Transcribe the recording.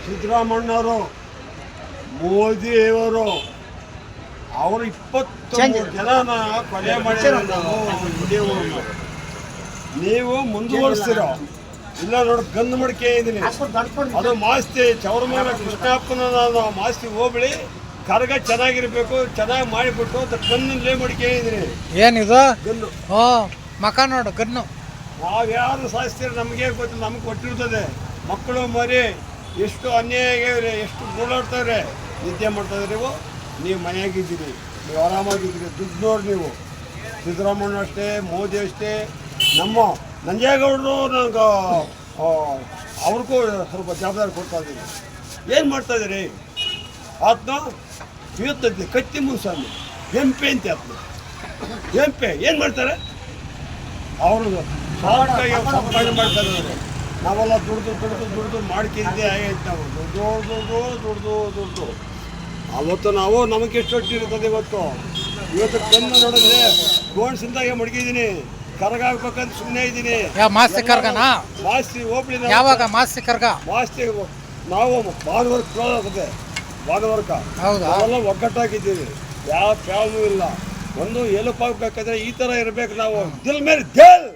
ಸಿದ್ದರಾಮಣ್ಣವರು ಮೋದಿಯವರು ಅವರು 23 ಜನನ ಕೊಲೆ ಮಾಡಿದ್ದಾರೆ. ನೀವು ಮುಂದುವರಿಸ್ತೀರೋ ಇಲ್ಲ ನೋಡಿ, ಗಂದು ಮಡಿಕೆ ಇದ್ದೀನಿ. ಅದು ಮಾಸ್ತಿ ಚೌರಮಾನ ಕೃಷ್ಣಪ್ಪನ ಮಾಸ್ತಿ ಹೋಬಳಿ ಕರಗ ಚೆನ್ನಾಗಿರ್ಬೇಕು, ಚೆನ್ನಾಗಿ ಮಾಡಿಬಿಟ್ಟು ಅದು ಗನ್ನಲ್ಲೇ ಮಡಿಕೆ ಇದ್ದೀನಿ. ಏನಿದು ಗನ್ನು ಮಕ ನೋಡು ಗನ್ನು. ನಾವು ಯಾರು ಸಾಯಿಸ್ತೀರ ನಮಗೆ ಗೊತ್ತಿಲ್ಲ, ನಮ್ಗೆ ಕೊಟ್ಟಿರ್ತದೆ. ಮಕ್ಕಳು ಮರಿ ಎಷ್ಟು ಅನ್ಯಾಯ ಆಗ್ಯಾವ್ರಿ, ಎಷ್ಟು ಓಡಾಡ್ತಾವ್ರೆ, ನಿದ್ದೆ ಮಾಡ್ತಾಯಿದ್ರಿ. ನೀವು ಮನೆಯಾಗಿದ್ದೀರಿ, ನೀವು ಆರಾಮಾಗಿದ್ದೀರಿ. ದುಡ್ಡು ನೋಡಿ ನೀವು ಸಿದ್ದರಾಮಣ್ಣ ಅಷ್ಟೇ, ಮೋದಿ ಅಷ್ಟೇ, ನಮ್ಮ ನಂಜೇಗೌಡರು ನನಗೆ ಅವ್ರಿಗೂ ಸ್ವಲ್ಪ ಜವಾಬ್ದಾರಿ ಕೊಡ್ತಾ ಇದ್ದೀವಿ. ಏನು ಮಾಡ್ತಾಯಿದ್ದೀರಿ? ಆತ್ನ ಇವತ್ತೈತಿ ಕತ್ತಿ ಮುನ್ಸಾಮಿ ಎಂಪಿ ಅಂತ ಆತ್ನ ಎಂಪಿ ಏನು ಮಾಡ್ತಾರೆ? ಅವರು ಸಾಕಾಗಿ ಸಂಪಾದನೆ ಮಾಡ್ತಾರೆ. ನಾವೆಲ್ಲ ದುಡ್ದು ಮಾಡ್ಕಿದ್ದೆ ಆಗೈತೆ. ನಾವು ದುಡ್ದು ಅವತ್ತು ನಾವು ನಮಗೆ ಎಷ್ಟು ಹೊಟ್ಟಿರ್ತದೆ. ಇವತ್ತು ಕಣ್ಣು ನೋಡಿದ್ರೆ ಗೋಣ್ಸಿಂದಾಗೆ ಮಡಗಿದ್ದೀನಿ, ಕರಗಾಗ್ಬೇಕಂತ ಸುಮ್ಮನೆ ಇದ್ದೀನಿ. ಮಾಸ್ತಿ ಕರ್ಗನಾ? ಮಾಸ್ತಿ ಹೋಗ್ಲಿ. ಯಾವಾಗ ಮಾಸ್ತಿ ಕರ್ಗ? ಮಾಸ್ತಿ ನಾವು ಭಾನುವಾರ ಕ್ಲೋಸ್ ಆಗ್ತದೆ. ಭಾನುವಾರಕ್ಕೆ ನಾವೆಲ್ಲ ಒಗ್ಗಟ್ಟಾಗಿದ್ದೀವಿ, ಯಾವ ಪ್ಯಾವು ಇಲ್ಲ. ಒಂದು ಎಲುಪಾಗಬೇಕಾದ್ರೆ ಈ ಥರ ಇರಬೇಕು ನಾವು. ದಿಲ್ ಮೇಲೆ ದಿಲ್.